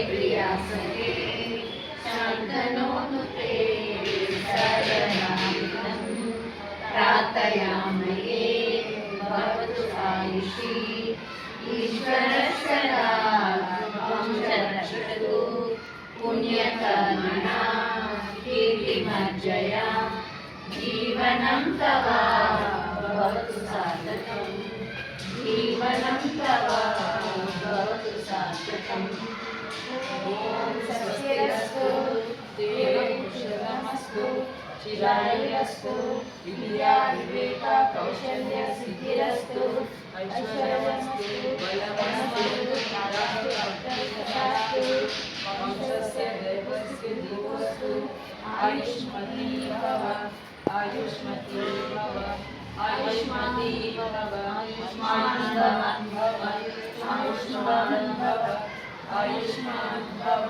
प्रिया सखे शान्तनोनुते शरणागतं प्रार्थयामहे भवतु आयुषी ईश्वरः रक्षतु पुण्यकर्मणा कीर्तिमज्जया जीवनं तव भवतु सार्थकम् जीवनं तव भवतु सार्थकम् ॐ स्वस्तिरस्तु कुशलमस्तु चिरायुरस्तु विद्या विवेक कौशल्य सिद्धिरस्तु ऐश्वर्यमस्तु बलमस्तु नारायणस्तु वंशस्य देवस्य दीपोऽस्तु आयुष्मती भव आयुष्मती भव आयुष्मती भव आयुष्मान् भव आयुष्मान् भव आयुष्मान् भव